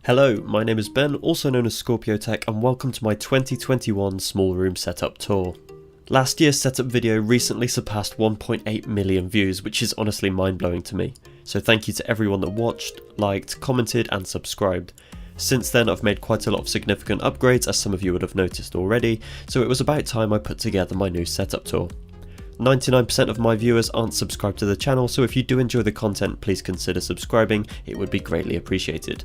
Hello, my name is Ben, also known as Scorpio Tech, and welcome to my 2021 small room setup tour. Last year's setup video recently surpassed 1.8 million views, which is honestly mind-blowing to me. So thank you to everyone that watched, liked, commented and subscribed. Since then I've made quite a lot of significant upgrades, as some of you would have noticed already, so it was about time I put together my new setup tour. 99% of my viewers aren't subscribed to the channel, so if you do enjoy the content, please consider subscribing, it would be greatly appreciated.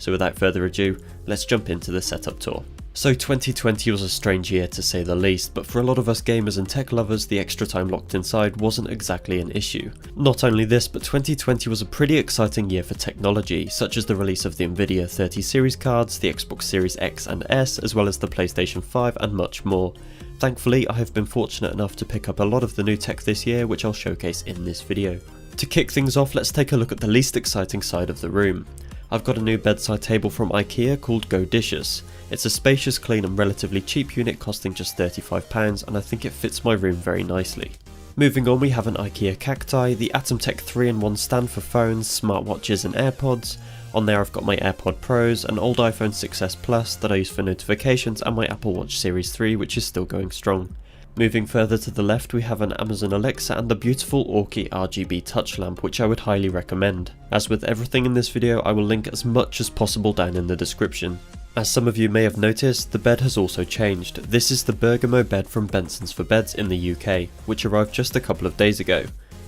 So without further ado, let's jump into the setup tour. So 2020 was a strange year to say the least, but for a lot of us gamers and tech lovers, the extra time locked inside wasn't exactly an issue. Not only this, but 2020 was a pretty exciting year for technology, such as the release of the Nvidia 30 series cards, the Xbox Series X and S, as well as the PlayStation 5 and much more. Thankfully, I have been fortunate enough to pick up a lot of the new tech this year, which I'll showcase in this video. To kick things off, let's take a look at the least exciting side of the room. I've got a new bedside table from IKEA called Godicious. It's a spacious, clean and relatively cheap unit costing just £35, and I think it fits my room very nicely. Moving on, we have an IKEA Cacti, the Atomtech 3-in-1 stand for phones, smartwatches and AirPods. On there I've got my AirPod Pros, an old iPhone 6s Plus that I use for notifications, and my Apple Watch Series 3, which is still going strong. Moving further to the left, we have an Amazon Alexa and the beautiful Orki RGB touch lamp, which I would highly recommend. As with everything in this video, I will link as much as possible down in the description. As some of you may have noticed, the bed has also changed. This is the Bergamo bed from Benson's for Beds in the UK, which arrived just a couple of days ago.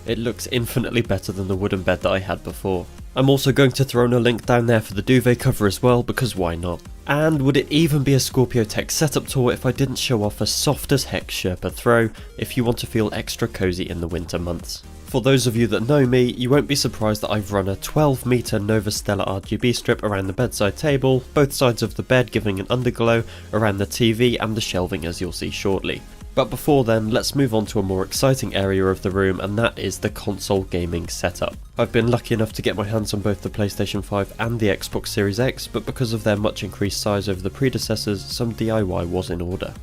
It looks infinitely better than the wooden bed that I had before. I'm also going to throw in a link down there for the duvet cover as well, because why not? And would it even be a Scorpio Tech setup tour if I didn't show off a soft as heck Sherpa throw if you want to feel extra cozy in the winter months. For those of you that know me, you won't be surprised that I've run a 12-metre Novastella RGB strip around the bedside table, both sides of the bed giving an underglow, around the TV and the shelving, as you'll see shortly. But before then, let's move on to a more exciting area of the room, and that is the console gaming setup. I've been lucky enough to get my hands on both the PlayStation 5 and the Xbox Series X, but because of their much increased size over the predecessors, some DIY was in order.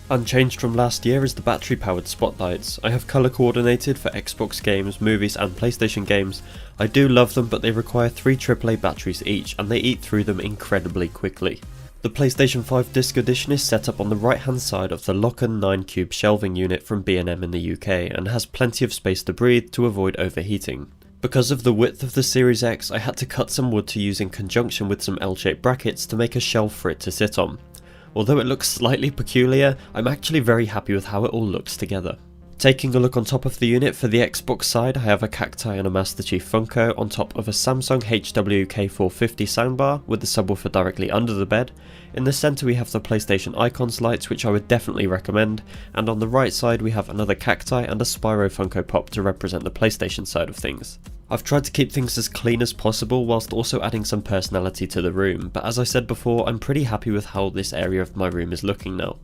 Unchanged from last year is the battery powered spotlights. I have colour coordinated for Xbox games, movies and PlayStation games. I do love them, but they require 3 AAA batteries each, and they eat through them incredibly quickly. The PlayStation 5 Disc Edition is set up on the right hand side of the Locken 9 Cube shelving unit from B&M in the UK, and has plenty of space to breathe to avoid overheating. Because of the width of the Series X, I had to cut some wood to use in conjunction with some L-shaped brackets to make a shelf for it to sit on. Although it looks slightly peculiar, I'm actually very happy with how it all looks together. Taking a look on top of the unit, for the Xbox side I have a Cacti and a Master Chief Funko on top of a Samsung HWK450 soundbar with the subwoofer directly under the bed. In the centre we have the PlayStation Icons lights, which I would definitely recommend, and on the right side we have another Cacti and a Spyro Funko Pop to represent the PlayStation side of things. I've tried to keep things as clean as possible whilst also adding some personality to the room, but as I said before, I'm pretty happy with how this area of my room is looking now.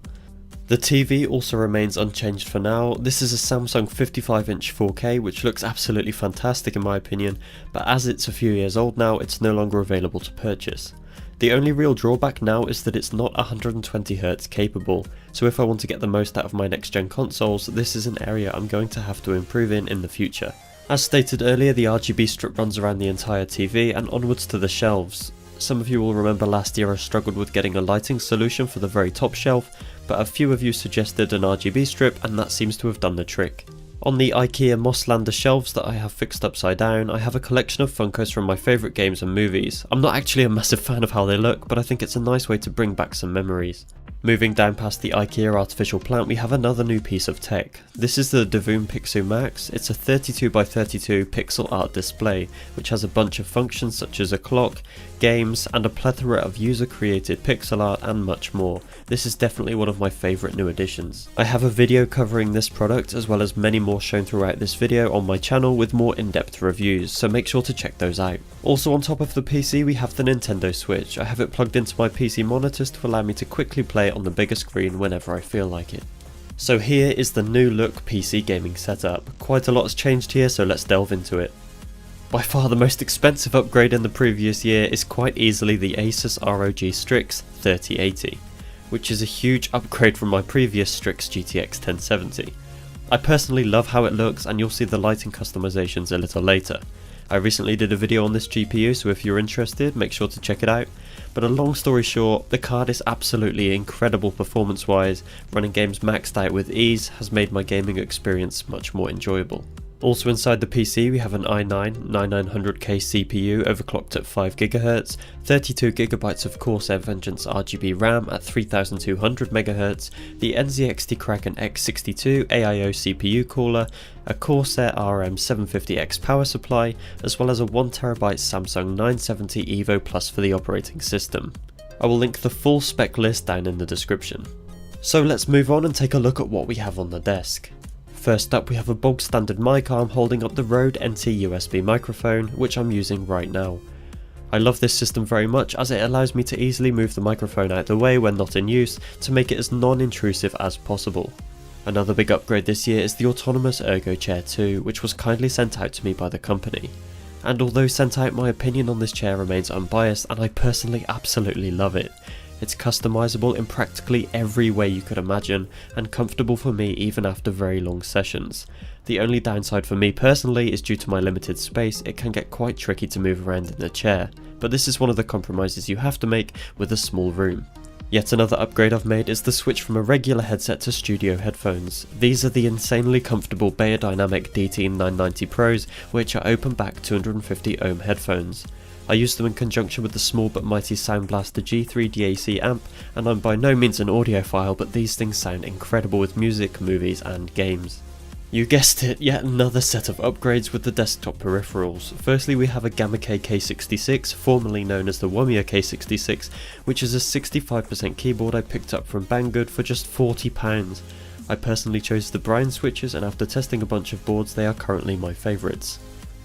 The TV also remains unchanged for now. This is a Samsung 55-inch 4K, which looks absolutely fantastic in my opinion, but as it's a few years old now, it's no longer available to purchase. The only real drawback now is that it's not 120Hz capable, so if I want to get the most out of my next gen consoles, this is an area I'm going to have to improve in the future. As stated earlier, the RGB strip runs around the entire TV and onwards to the shelves. Some of you will remember last year I struggled with getting a lighting solution for the very top shelf, but a few of you suggested an RGB strip, and that seems to have done the trick. On the IKEA Mosslander shelves that I have fixed upside down, I have a collection of Funkos from my favourite games and movies. I'm not actually a massive fan of how they look, but I think it's a nice way to bring back some memories. Moving down past the IKEA artificial plant, we have another new piece of tech. This is the Davoom Pixoo Max. It's a 32x32 pixel art display, which has a bunch of functions such as a clock, games, and a plethora of user created pixel art and much more. This is definitely one of my favourite new additions. I have a video covering this product as well as many more shown throughout this video on my channel with more in-depth reviews, so make sure to check those out. Also on top of the PC we have the Nintendo Switch. I have it plugged into my PC monitors to allow me to quickly play on the bigger screen whenever I feel like it. So here is the new look PC gaming setup. Quite a lot has changed here, so let's delve into it. By far the most expensive upgrade in the previous year is quite easily the Asus ROG Strix 3080, which is a huge upgrade from my previous Strix GTX 1070. I personally love how it looks, and you'll see the lighting customizations a little later. I recently did a video on this GPU, so if you're interested, make sure to check it out. But a long story short, the card is absolutely incredible performance wise. Running games maxed out with ease has made my gaming experience much more enjoyable. Also inside the PC we have an i9-9900K CPU overclocked at 5GHz, 32GB of Corsair Vengeance RGB RAM at 3200MHz, the NZXT Kraken X62 AIO CPU cooler, a Corsair RM750X power supply, as well as a 1TB Samsung 970 EVO Plus for the operating system. I will link the full spec list down in the description. So let's move on and take a look at what we have on the desk. First up we have a bog standard mic arm holding up the Rode NT USB microphone, which I'm using right now. I love this system very much as it allows me to easily move the microphone out the way when not in use to make it as non-intrusive as possible. Another big upgrade this year is the autonomous Ergo Chair 2, which was kindly sent out to me by the company. And although sent out, my opinion on this chair remains unbiased and I personally absolutely love it. It's customizable in practically every way you could imagine and comfortable for me even after very long sessions. The only downside for me personally is due to my limited space. It can get quite tricky to move around in the chair, but this is one of the compromises you have to make with a small room. Yet another upgrade I've made is the switch from a regular headset to studio headphones. These are the insanely comfortable Beyerdynamic DT990 Pros, which are open back 250 ohm headphones. I use them in conjunction with the small but mighty Sound Blaster G3 DAC amp, and I'm by no means an audiophile, but these things sound incredible with music, movies and games. You guessed it, yet another set of upgrades with the desktop peripherals. Firstly we have a Gamma-K K66, formerly known as the Wamiya K66, which is a 65% keyboard I picked up from Banggood for just £40. I personally chose the Brion switches, and after testing a bunch of boards they are currently my favourites.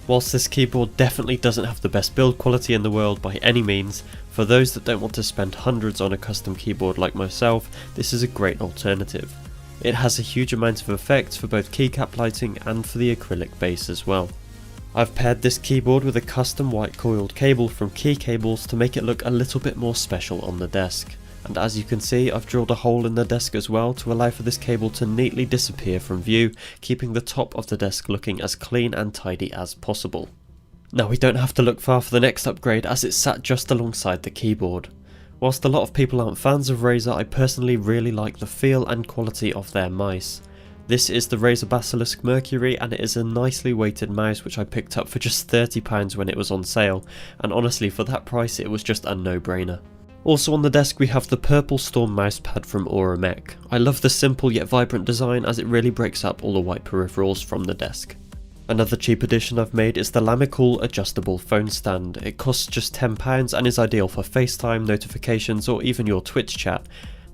Whilst this keyboard definitely doesn't have the best build quality in the world by any means, for those that don't want to spend hundreds on a custom keyboard like myself, this is a great alternative. It has a huge amount of effects for both keycap lighting and for the acrylic base as well. I've paired this keyboard with a custom white coiled cable from Key Cables to make it look a little bit more special on the desk. And as you can see, I've drilled a hole in the desk as well to allow for this cable to neatly disappear from view, keeping the top of the desk looking as clean and tidy as possible. Now we don't have to look far for the next upgrade as it's sat just alongside the keyboard. Whilst a lot of people aren't fans of Razer, I personally really like the feel and quality of their mice. This is the Razer Basilisk Mercury, and it is a nicely weighted mouse which I picked up for just £30 when it was on sale, and honestly for that price it was just a no-brainer. Also on the desk we have the Purple Storm mousepad from Auromech. I love the simple yet vibrant design as it really breaks up all the white peripherals from the desk. Another cheap addition I've made is the Lamicool adjustable phone stand. It costs just £10 and is ideal for FaceTime, notifications or even your Twitch chat.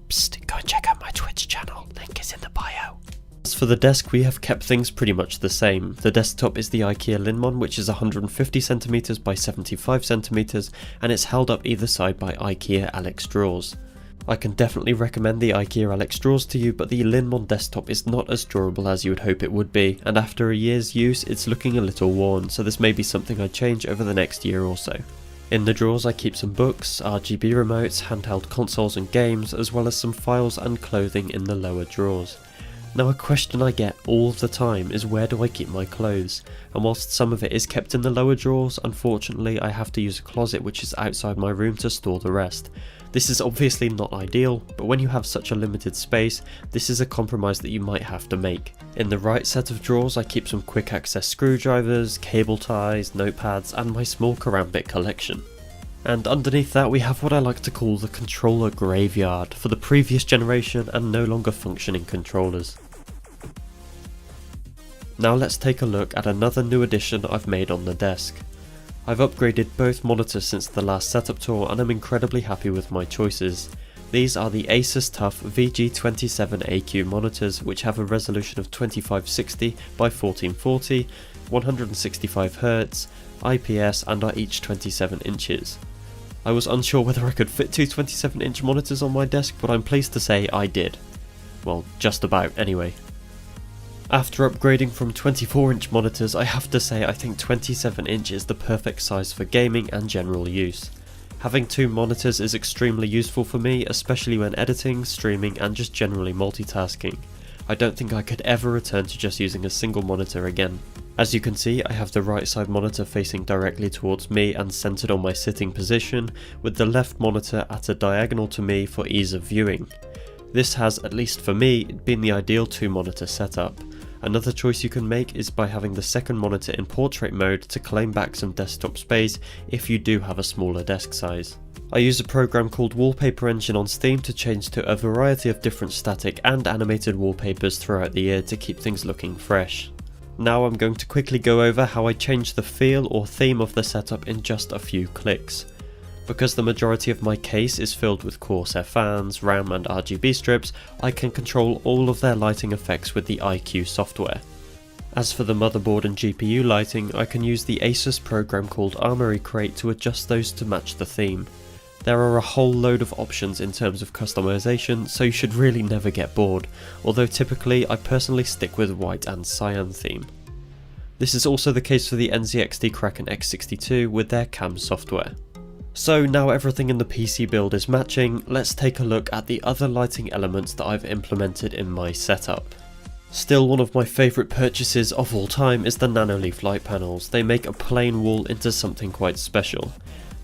Psst, go and check out my Twitch channel, link is in the bio. As for the desk, we have kept things pretty much the same. The desktop is the IKEA Linmon, which is 150cm by 75cm, and it's held up either side by IKEA Alex drawers. I can definitely recommend the IKEA Alex drawers to you, but the Linmon desktop is not as durable as you would hope it would be, and after a year's use it's looking a little worn, so this may be something I change over the next year or so. In the drawers I keep some books, RGB remotes, handheld consoles and games, as well as some files and clothing in the lower drawers. Now a question I get all the time is where do I keep my clothes, and whilst some of it is kept in the lower drawers, unfortunately I have to use a closet which is outside my room to store the rest. This is obviously not ideal, but when you have such a limited space, this is a compromise that you might have to make. In the right set of drawers I keep some quick access screwdrivers, cable ties, notepads and my small Karambit collection. And underneath that we have what I like to call the controller graveyard for the previous generation and no longer functioning controllers. Now let's take a look at another new addition I've made on the desk. I've upgraded both monitors since the last setup tour and I'm incredibly happy with my choices. These are the Asus TUF VG27AQ monitors, which have a resolution of 2560 by 1440, 165Hz, IPS and are each 27 inches. I was unsure whether I could fit two 27-inch monitors on my desk, but I'm pleased to say I did. Well, just about anyway. After upgrading from 24-inch monitors, I have to say I think 27 inch is the perfect size for gaming and general use. Having two monitors is extremely useful for me, especially when editing, streaming and just generally multitasking. I don't think I could ever return to just using a single monitor again. As you can see, I have the right side monitor facing directly towards me and centered on my sitting position, with the left monitor at a diagonal to me for ease of viewing. This has, at least for me, been the ideal 2-monitor setup. Another choice you can make is by having the second monitor in portrait mode to claim back some desktop space if you do have a smaller desk size. I use a program called Wallpaper Engine on Steam to change to a variety of different static and animated wallpapers throughout the year to keep things looking fresh. Now I'm going to quickly go over how I change the feel or theme of the setup in just a few clicks. Because the majority of my case is filled with Corsair fans, RAM and RGB strips, I can control all of their lighting effects with the iCUE software. As for the motherboard and GPU lighting, I can use the Asus program called Armoury Crate to adjust those to match the theme. There are a whole load of options in terms of customization, so you should really never get bored, although typically I personally stick with white and cyan theme. This is also the case for the NZXT Kraken X62 with their CAM software. So now everything in the PC build is matching, let's take a look at the other lighting elements that I've implemented in my setup. Still, one of my favourite purchases of all time is the Nanoleaf light panels. They make a plain wall into something quite special.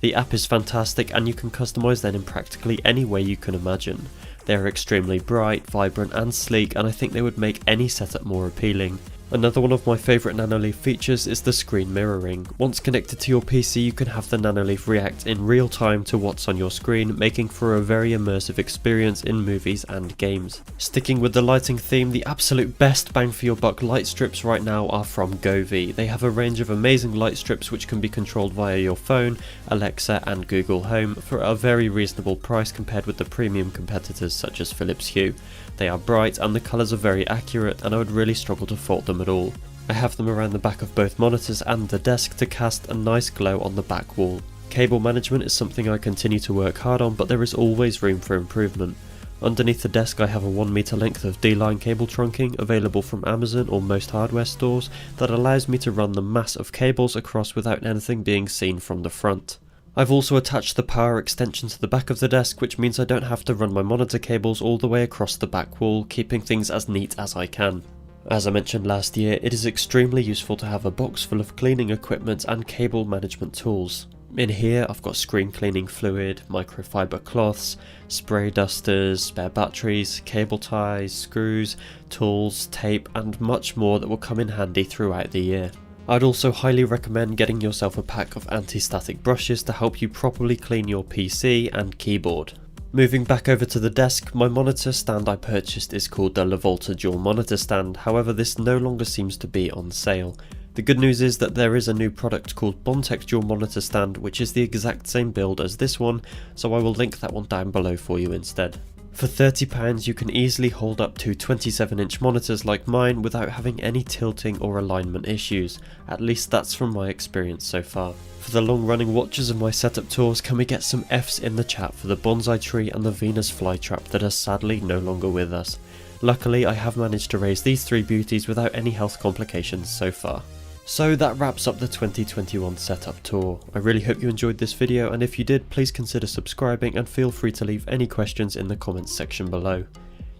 The app is fantastic and you can customise them in practically any way you can imagine. They are extremely bright, vibrant and sleek, and I think they would make any setup more appealing. Another one of my favourite Nanoleaf features is the screen mirroring. Once connected to your PC, you can have the Nanoleaf react in real time to what's on your screen, making for a very immersive experience in movies and games. Sticking with the lighting theme, the absolute best bang for your buck light strips right now are from Govee. They have a range of amazing light strips which can be controlled via your phone, Alexa and Google Home for a very reasonable price compared with the premium competitors such as Philips Hue. They are bright and the colours are very accurate, and I would really struggle to fault them at all. I have them around the back of both monitors and the desk to cast a nice glow on the back wall. Cable management is something I continue to work hard on, but there is always room for improvement. Underneath the desk I have a 1 meter length of D-line cable trunking available from Amazon or most hardware stores that allows me to run the mass of cables across without anything being seen from the front. I've also attached the power extension to the back of the desk, which means I don't have to run my monitor cables all the way across the back wall, keeping things as neat as I can. As I mentioned last year, it is extremely useful to have a box full of cleaning equipment and cable management tools. In here I've got screen cleaning fluid, microfiber cloths, spray dusters, spare batteries, cable ties, screws, tools, tape and much more that will come in handy throughout the year. I'd also highly recommend getting yourself a pack of anti-static brushes to help you properly clean your PC and keyboard. Moving back over to the desk, my monitor stand I purchased is called the Levolta Dual Monitor Stand, however this no longer seems to be on sale. The good news is that there is a new product called Bondtech Dual Monitor Stand which is the exact same build as this one, so I will link that one down below for you instead. For £30 you can easily hold up to 27-inch monitors like mine without having any tilting or alignment issues, at least that's from my experience so far. For the long running watchers of my setup tours, can we get some Fs in the chat for the bonsai tree and the Venus flytrap that are sadly no longer with us. Luckily I have managed to raise these three beauties without any health complications so far. So that wraps up the 2021 setup tour. I really hope you enjoyed this video, and if you did, please consider subscribing and feel free to leave any questions in the comments section below.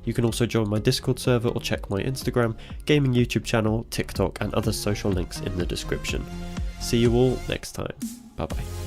You can also join my Discord server or check my Instagram, gaming YouTube channel, TikTok and other social links in the description. See you all next time. Bye bye.